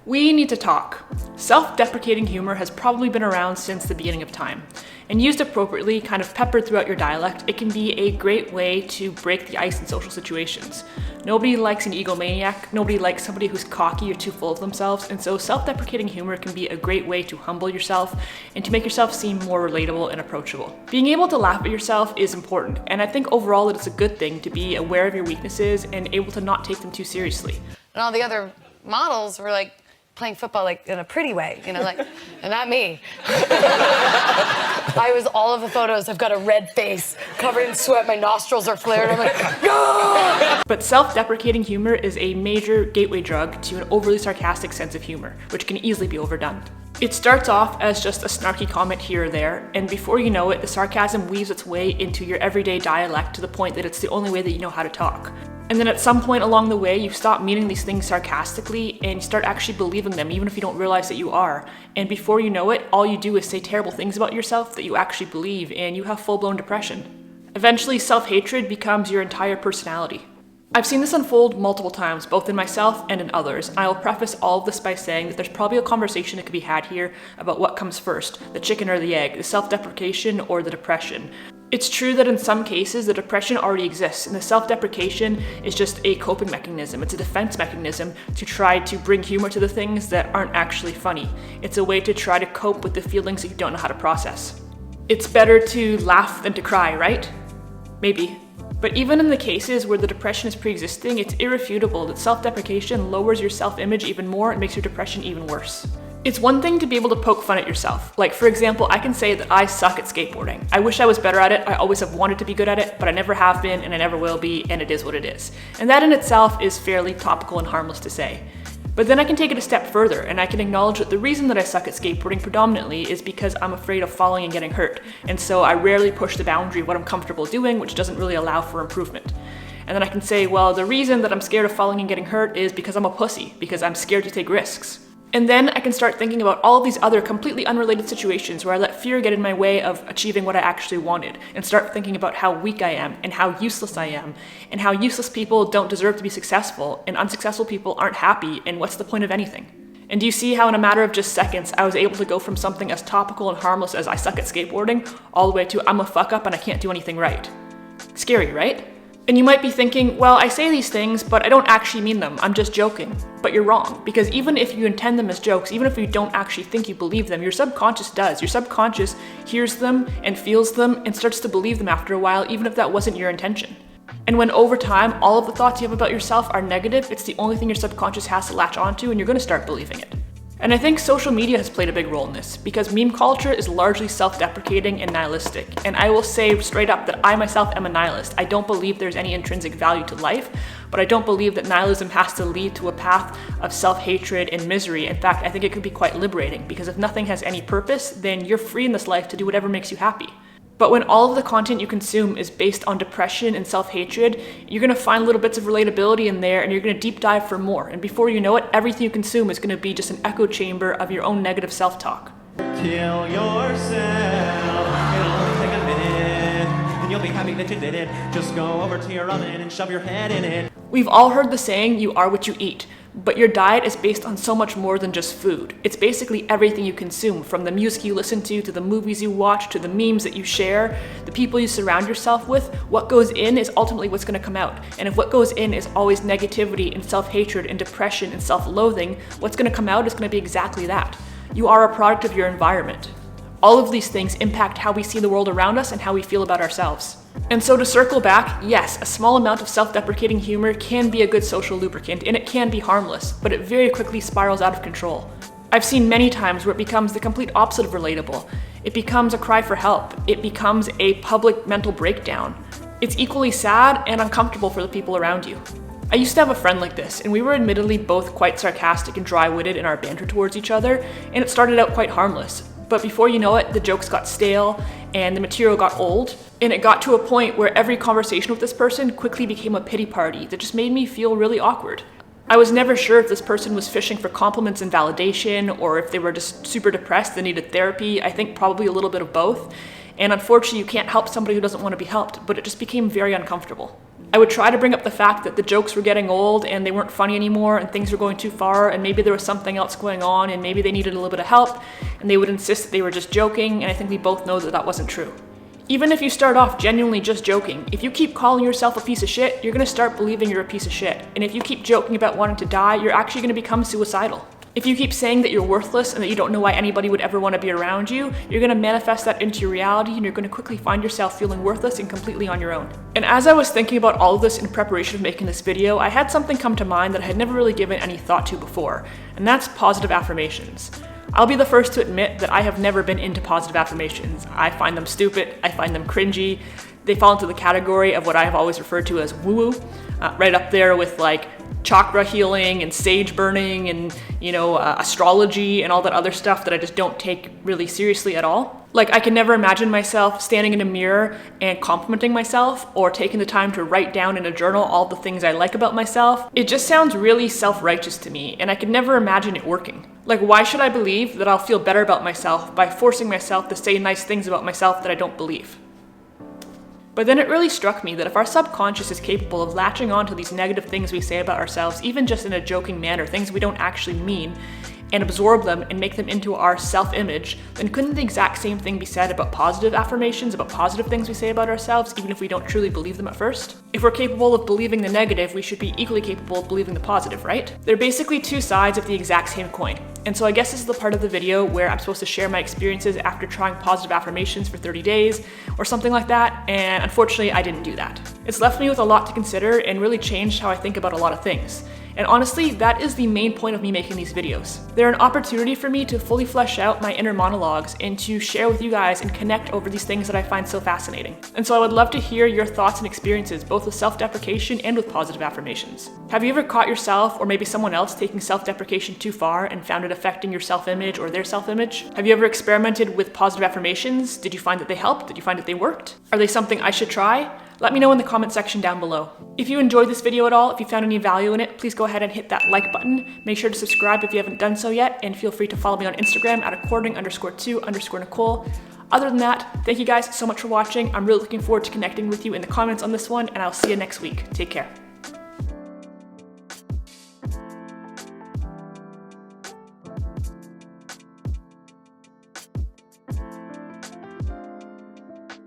We need to talk. Self-deprecating humor has probably been around since the beginning of time. And used appropriately, kind of peppered throughout your dialect, it can be a great way to break the ice in social situations. Nobody likes an egomaniac, nobody likes somebody who's cocky or too full of themselves, and so self-deprecating humor can be a great way to humble yourself and to make yourself seem more relatable and approachable. Being able to laugh at yourself is important, and I think overall that it's a good thing to be aware of your weaknesses and able to not take them too seriously. And all the other models were like playing football like in a pretty way, you know, like, and not me. I was all of the photos, I've got a red face, covered in sweat, my nostrils are flared, I'm like, ah! But self-deprecating humor is a major gateway drug to an overly sarcastic sense of humor, which can easily be overdone. It starts off as just a snarky comment here or there, and before you know it, the sarcasm weaves its way into your everyday dialect to the point that it's the only way that you know how to talk. And then at some point along the way, you stop meaning these things sarcastically and you start actually believing them, even if you don't realize that you are. And before you know it, all you do is say terrible things about yourself that you actually believe, and you have full-blown depression. Eventually, self-hatred becomes your entire personality. I've seen this unfold multiple times, both in myself and in others, and I will preface all of this by saying that there's probably a conversation that could be had here about what comes first, the chicken or the egg, the self-deprecation or the depression. It's true that in some cases the depression already exists and the self-deprecation is just a coping mechanism. It's a defense mechanism to try to bring humor to the things that aren't actually funny. It's a way to try to cope with the feelings that you don't know how to process. It's better to laugh than to cry, right? Maybe. But even in the cases where the depression is pre-existing, it's irrefutable that self-deprecation lowers your self-image even more and makes your depression even worse. It's one thing to be able to poke fun at yourself. Like, for example, I can say that I suck at skateboarding. I wish I was better at it. I always have wanted to be good at it, but I never have been and I never will be, and it is what it is. And that in itself is fairly topical and harmless to say. But then I can take it a step further and I can acknowledge that the reason that I suck at skateboarding predominantly is because I'm afraid of falling and getting hurt. And so I rarely push the boundary of what I'm comfortable doing, which doesn't really allow for improvement. And then I can say, well, the reason that I'm scared of falling and getting hurt is because I'm a pussy, because I'm scared to take risks. And then I can start thinking about all of these other completely unrelated situations where I let fear get in my way of achieving what I actually wanted, and start thinking about how weak I am and how useless I am and how useless people don't deserve to be successful and unsuccessful people aren't happy, and what's the point of anything? And do you see how in a matter of just seconds I was able to go from something as topical and harmless as I suck at skateboarding all the way to I'm a fuck up and I can't do anything right? Scary, right? And you might be thinking, well, I say these things, but I don't actually mean them, I'm just joking. But you're wrong, because even if you intend them as jokes, even if you don't actually think you believe them, your subconscious does. Your subconscious hears them and feels them and starts to believe them after a while, even if that wasn't your intention. And when over time, all of the thoughts you have about yourself are negative, it's the only thing your subconscious has to latch onto, and you're gonna start believing it. And I think social media has played a big role in this, because meme culture is largely self-deprecating and nihilistic. And I will say straight up that I myself am a nihilist. I don't believe there's any intrinsic value to life, but I don't believe that nihilism has to lead to a path of self-hatred and misery. In fact, I think it could be quite liberating, because if nothing has any purpose, then you're free in this life to do whatever makes you happy. But when all of the content you consume is based on depression and self-hatred, you're gonna find little bits of relatability in there and you're gonna deep dive for more. And before you know it, everything you consume is gonna be just an echo chamber of your own negative self-talk. Kill yourself, it'll only take a minute, and you'll be happy that you did it. Just go over to your oven and shove your head in it. We've all heard the saying, you are what you eat. But your diet is based on so much more than just food. It's basically everything you consume, from the music you listen to the movies you watch, to the memes that you share, the people you surround yourself with. What goes in is ultimately what's gonna come out. And if what goes in is always negativity and self-hatred and depression and self-loathing, what's gonna come out is gonna be exactly that. You are a product of your environment. All of these things impact how we see the world around us and how we feel about ourselves. And so to circle back, yes, a small amount of self-deprecating humor can be a good social lubricant, and it can be harmless, but it very quickly spirals out of control. I've seen many times where it becomes the complete opposite of relatable. It becomes a cry for help. It becomes a public mental breakdown. It's equally sad and uncomfortable for the people around you. I used to have a friend like this, and we were admittedly both quite sarcastic and dry-witted in our banter towards each other, and it started out quite harmless. But before you know it, the jokes got stale and the material got old, and it got to a point where every conversation with this person quickly became a pity party that just made me feel really awkward. I was never sure if this person was fishing for compliments and validation, or if they were just super depressed and needed therapy. I think probably a little bit of both. And unfortunately, you can't help somebody who doesn't want to be helped, but it just became very uncomfortable. I would try to bring up the fact that the jokes were getting old and they weren't funny anymore and things were going too far and maybe there was something else going on and maybe they needed a little bit of help, and they would insist that they were just joking, and I think we both know that that wasn't true. Even if you start off genuinely just joking, if you keep calling yourself a piece of shit, you're gonna start believing you're a piece of shit. And if you keep joking about wanting to die, you're actually gonna become suicidal. If you keep saying that you're worthless and that you don't know why anybody would ever want to be around you, you're going to manifest that into your reality, and you're going to quickly find yourself feeling worthless and completely on your own. And as I was thinking about all of this in preparation of making this video, I had something come to mind that I had never really given any thought to before, and that's positive affirmations. I'll be the first to admit that I have never been into positive affirmations. I find them stupid, I find them cringy. They fall into the category of what I have always referred to as woo-woo, right up there with like chakra healing and sage burning and, astrology and all that other stuff that I just don't take really seriously at all. Like, I can never imagine myself standing in a mirror and complimenting myself or taking the time to write down in a journal all the things I like about myself. It just sounds really self-righteous to me, and I could never imagine it working. Like, why should I believe that I'll feel better about myself by forcing myself to say nice things about myself that I don't believe? But then it really struck me that if our subconscious is capable of latching on to these negative things we say about ourselves, even just in a joking manner, things we don't actually mean, and absorb them and make them into our self-image, then couldn't the exact same thing be said about positive affirmations, about positive things we say about ourselves, even if we don't truly believe them at first? If we're capable of believing the negative, we should be equally capable of believing the positive, right? They're basically two sides of the exact same coin. And so I guess this is the part of the video where I'm supposed to share my experiences after trying positive affirmations for 30 days or something like that, and unfortunately I didn't do that. It's left me with a lot to consider and really changed how I think about a lot of things. And honestly, that is the main point of me making these videos. They're an opportunity for me to fully flesh out my inner monologues and to share with you guys and connect over these things that I find so fascinating. And so I would love to hear your thoughts and experiences, both with self-deprecation and with positive affirmations. Have you ever caught yourself or maybe someone else taking self-deprecation too far and found it affecting your self-image or their self-image? Have you ever experimented with positive affirmations? Did you find that they helped? Did you find that they worked? Are they something I should try? Let me know in the comment section down below. If you enjoyed this video at all, if you found any value in it, please go ahead and hit that like button. Make sure to subscribe if you haven't done so yet, and feel free to follow me on Instagram at according_to_Nicole. Other than that, thank you guys so much for watching. I'm really looking forward to connecting with you in the comments on this one, and I'll see you next week. Take care.